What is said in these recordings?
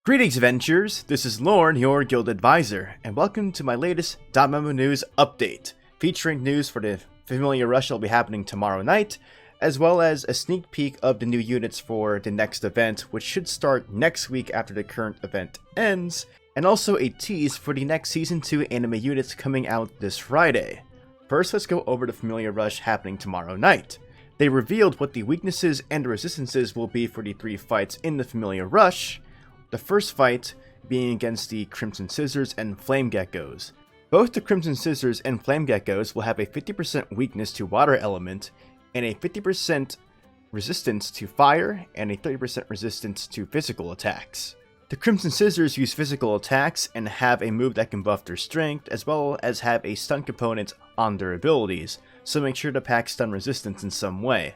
Greetings, Adventurers! This is Lorne, your guild advisor, and welcome to my latest DanMemo news update, featuring news for the Familia Rush that will be happening tomorrow night, as well as a sneak peek of the new units for the next event, which should start next week after the current event ends, and also a tease for the next Season 2 anime units coming out this Friday. First, let's go over the Familia Rush happening tomorrow night. They revealed what the weaknesses and resistances will be for the 3 fights in the Familia Rush. The first fight being against the Crimson Scissors and Flame Geckos. Both the Crimson Scissors and Flame Geckos will have a 50% weakness to water element, and a 50% resistance to fire, and a 30% resistance to physical attacks. The Crimson Scissors use physical attacks and have a move that can buff their strength, as well as have a stun component on their abilities, so make sure to pack stun resistance in some way.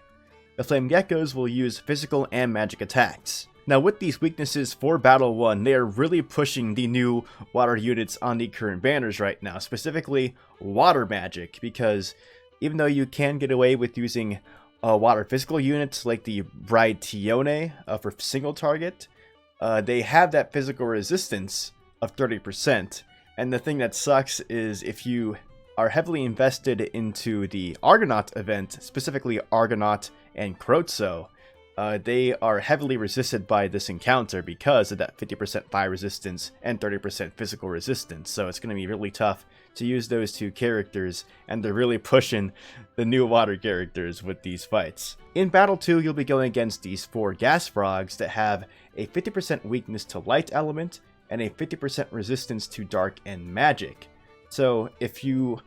The Flame Geckos will use physical and magic attacks. Now with these weaknesses for Battle 1, they are really pushing the new water units on the current banners right now, specifically water magic, because even though you can get away with using water physical units like the Bride Tione for single target, they have that physical resistance of 30%, and the thing that sucks is if you are heavily invested into the Argonaut event, specifically Argonaut and Crotzo, they are heavily resisted by this encounter because of that 50% fire resistance and 30% physical resistance, so it's going to be really tough to use those 2 characters, and they're really pushing the new water characters with these fights. In Battle 2, you'll be going against these 4 gas frogs that have a 50% weakness to light element and a 50% resistance to dark and magic. So if you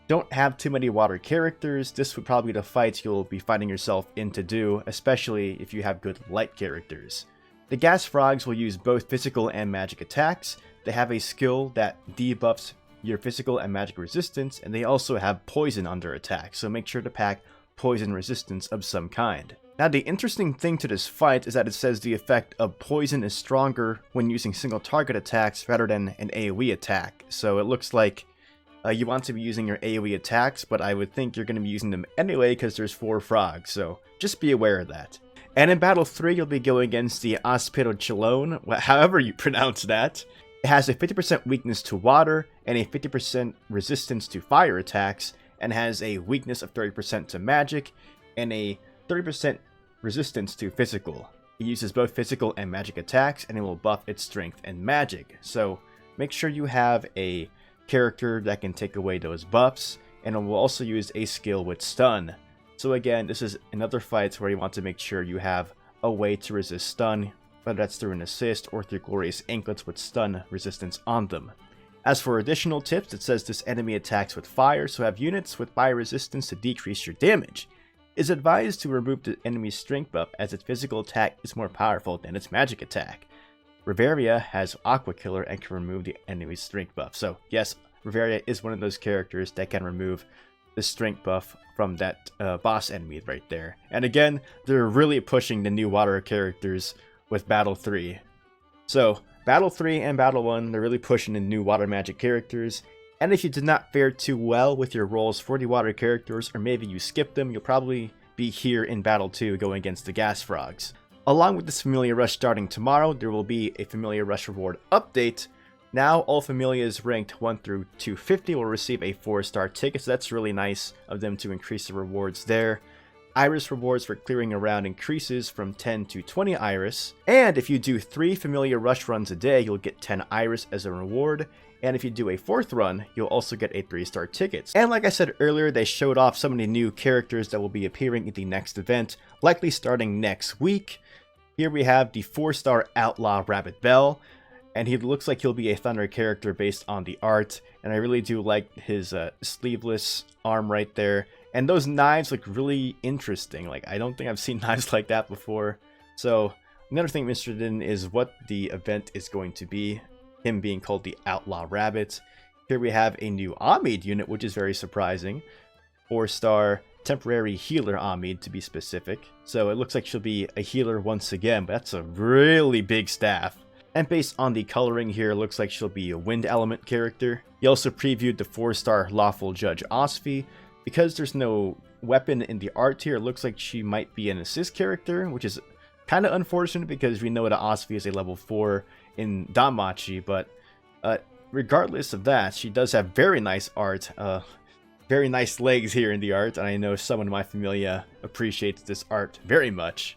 don't have too many water characters, this would probably be the fights you'll be finding yourself in to do, especially if you have good light characters. The gas frogs will use both physical and magic attacks. They have a skill that debuffs your physical and magic resistance, and they also have poison on their attack, so make sure to pack poison resistance of some kind. Now the interesting thing to this fight is that it says the effect of poison is stronger when using single target attacks rather than an AoE attack, so it looks like you want to be using your AoE attacks, but I would think you're going to be using them anyway because there's 4 frogs, so just be aware of that. And in Battle 3, you'll be going against the Aspero Chilone, however you pronounce that. It has a 50% weakness to water and a 50% resistance to fire attacks, and has a weakness of 30% to magic and a 30% resistance to physical. It uses both physical and magic attacks, and it will buff its strength and magic, so make sure you have a character that can take away those buffs, and it will also use a skill with stun. So again, this is another fight where you want to make sure you have a way to resist stun, whether that's through an assist or through glorious anklets with stun resistance on them. As for additional tips, it says this enemy attacks with fire, so have units with fire resistance to decrease your damage. It is advised to remove the enemy's strength buff as its physical attack is more powerful than its magic attack. Riveria has Aqua Killer and can remove the enemy's strength buff. So yes, Riveria is one of those characters that can remove the strength buff from that boss enemy right there. And again, they're really pushing the new water characters with Battle 3. So Battle 3 and Battle 1, they're really pushing the new water magic characters. And if you did not fare too well with your rolls for the water characters, or maybe you skipped them, you'll probably be here in Battle 2 going against the gas frogs. Along with this Familia Rush starting tomorrow, there will be a Familia Rush reward update. Now, all Familias ranked 1 through 250 will receive a 4-star ticket, so that's really nice of them to increase the rewards there. Iris rewards for clearing a round increases from 10 to 20 Iris. And if you do 3 Familia Rush runs a day, you'll get 10 Iris as a reward. And if you do a 4th run, you'll also get a 3-star ticket. And like I said earlier, they showed off some of the new characters that will be appearing in the next event, likely starting next week. Here we have the 4-star Outlaw Rabbit Bell, and he looks like he'll be a Thunder character based on the art, and I really do like his sleeveless arm right there. And those knives look really interesting. Like, I don't think I've seen knives like that before. So another thing I'm interested in is what the event is going to be, him being called the Outlaw Rabbit. Here we have a new Amid unit, which is very surprising. 4-star temporary healer Amid, to be specific. So it looks like she'll be a healer once again, but that's a really big staff. And based on the coloring here, it looks like she'll be a wind element character. He also previewed the 4-star Lawful Judge Osfi. Because there's no weapon in the art here, it looks like she might be an assist character, which is kind of unfortunate because we know that Osfi is a level 4 in Danmachi, but regardless of that, she does have very nice art, very nice legs here in the art, and I know someone in my Familia appreciates this art very much.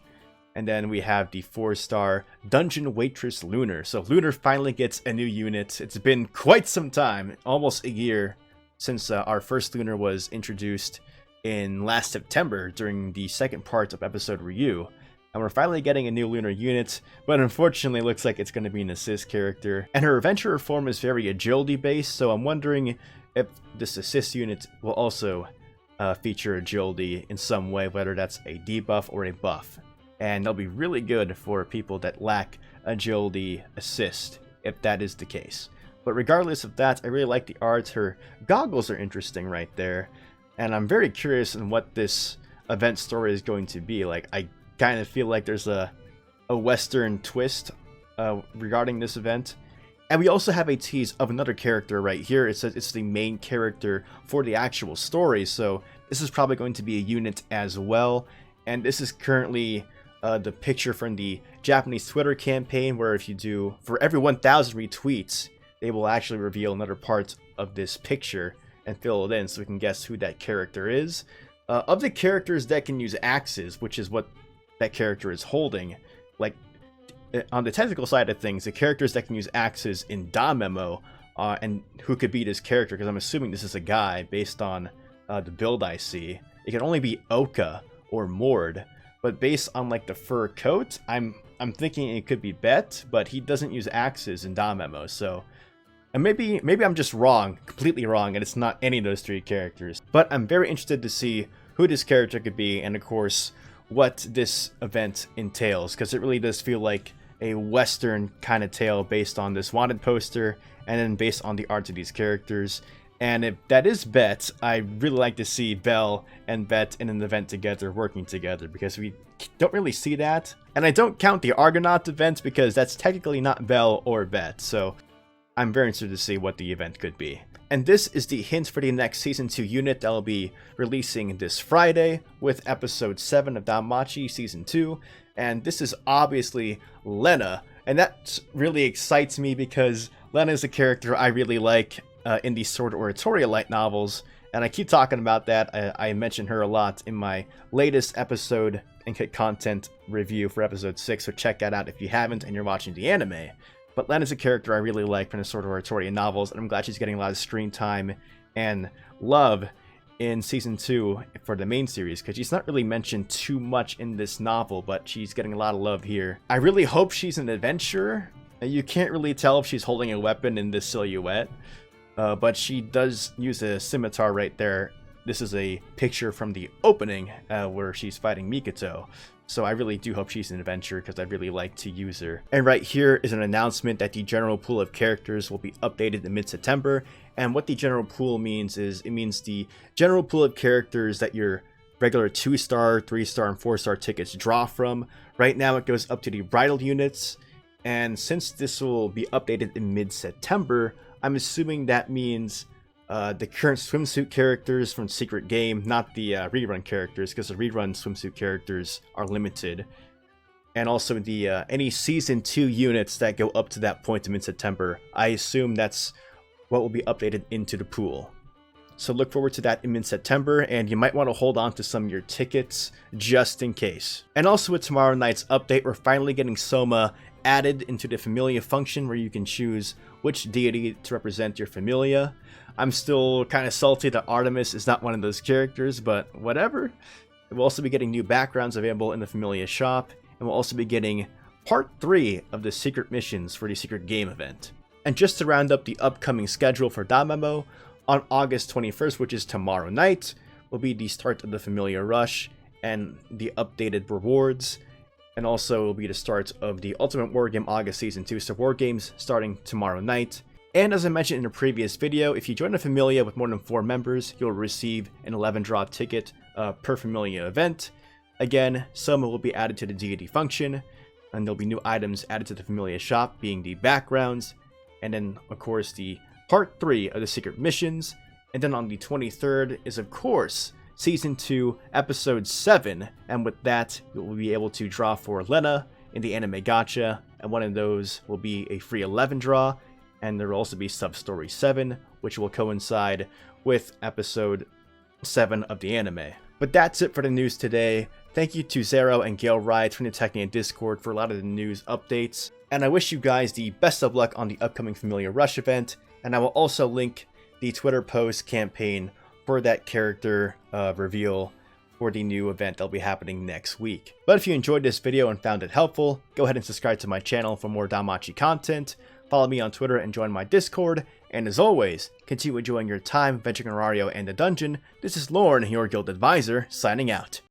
And then we have the 4-star Dungeon Waitress Lunar. So Lunar finally gets a new unit. It's been quite some time, almost a year, since our first Lunar was introduced in last September during the second part of episode Ryu. And we're finally getting a new Lunar unit, but unfortunately it looks like it's going to be an assist character. And her adventurer form is very agility based, so I'm wondering if this assist unit will also feature agility in some way, whether that's a debuff or a buff. And they'll be really good for people that lack agility assist, if that is the case. But regardless of that, I really like the art. Her goggles are interesting right there, and I'm very curious on what this event story is going to be. Like, I kind of feel like there's a Western twist regarding this event. And we also have a tease of another character right here. It says it's the main character for the actual story, so this is probably going to be a unit as well. And this is currently the picture from the Japanese Twitter campaign, where if you do, for every 1,000 retweets, they will actually reveal another part of this picture and fill it in so we can guess who that character is. Of the characters that can use axes, which is what that character is holding, like, on the technical side of things, the characters that can use axes in DanMemo, and who could be this character, because I'm assuming this is a guy based on the build I see, it can only be Oka or Mord, but based on like the fur coat, I'm thinking it could be Bet, but he doesn't use axes in DanMemo, so and maybe I'm just wrong, completely wrong, and it's not any of those three characters. But I'm very interested to see who this character could be, and of course what this event entails, because it really does feel like a Western kind of tale based on this wanted poster and then based on the art of these characters. And if that is Bet, I really like to see Belle and Bet in an event together, working together, because we don't really see that. And I don't count the Argonaut event because that's technically not Belle or Bet, so I'm very interested to see what the event could be. And this is the hint for the next Season 2 unit that will be releasing this Friday with Episode 7 of Danmachi Season 2. And this is obviously Lena. And that really excites me because Lena is a character I really like in the Sword Oratoria light novels. And I keep talking about that. I mention her a lot in my latest episode and content review for Episode 6. So check that out if you haven't and you're watching the anime. But Lena's a character I really like from the Sword Oratoria novels, and I'm glad she's getting a lot of screen time and love in Season 2 for the main series, because she's not really mentioned too much in this novel, but she's getting a lot of love here. I really hope she's an adventurer. You can't really tell if she's holding a weapon in this silhouette, but she does use a scimitar right there. This is a picture from the opening where she's fighting Mikoto. So I really do hope she's an adventurer because I'd really like to use her. And right here is an announcement that the general pool of characters will be updated in mid-September. And what the general pool means is, it means the general pool of characters that your regular 2-star, 3-star, and 4-star tickets draw from. Right now it goes up to the bridal units. And since this will be updated in mid-September, I'm assuming that means the current swimsuit characters from Secret Game, not the rerun characters, because the rerun swimsuit characters are limited. And also the any Season 2 units that go up to that point in mid-September, I assume that's what will be updated into the pool. So look forward to that in mid-September, and you might want to hold on to some of your tickets just in case. And also with tomorrow night's update, we're finally getting Soma added into the Familia function, where you can choose which deity to represent your Familia. I'm still kind of salty that Artemis is not one of those characters, but whatever. We'll also be getting new backgrounds available in the Familia shop, and we'll also be getting Part 3 of the secret missions for the Secret Game event. And just to round up the upcoming schedule for DanMemo, on August 21st, which is tomorrow night, will be the start of the Familia Rush and the updated rewards. And also will be the start of the Ultimate Wargame August Season 2, so War Games starting tomorrow night. And as I mentioned in a previous video, if you join a Familia with more than 4 members, you'll receive an 11-draw ticket per Familia event. Again, Soma will be added to the deity function, and there'll be new items added to the Familia shop, being the backgrounds, and then, of course, the Part 3 of the secret missions. And then on the 23rd is, of course, Season 2, Episode 7, and with that, you'll be able to draw for Lena in the anime gacha, and one of those will be a free 11 draw, and there will also be Sub-Story 7, which will coincide with episode 7 of the anime. But that's it for the news today. Thank you to Zero and Gale Rides from the Technic and Discord for a lot of the news updates, and I wish you guys the best of luck on the upcoming Familia Rush event, and I will also link the Twitter post campaign for that character reveal for the new event that'll be happening next week. But if you enjoyed this video and found it helpful, go ahead and subscribe to my channel for more Danmachi content, follow me on Twitter and join my Discord, and as always, continue enjoying your time venturing on Mario and the dungeon. This is Lorne, your guild advisor, signing out.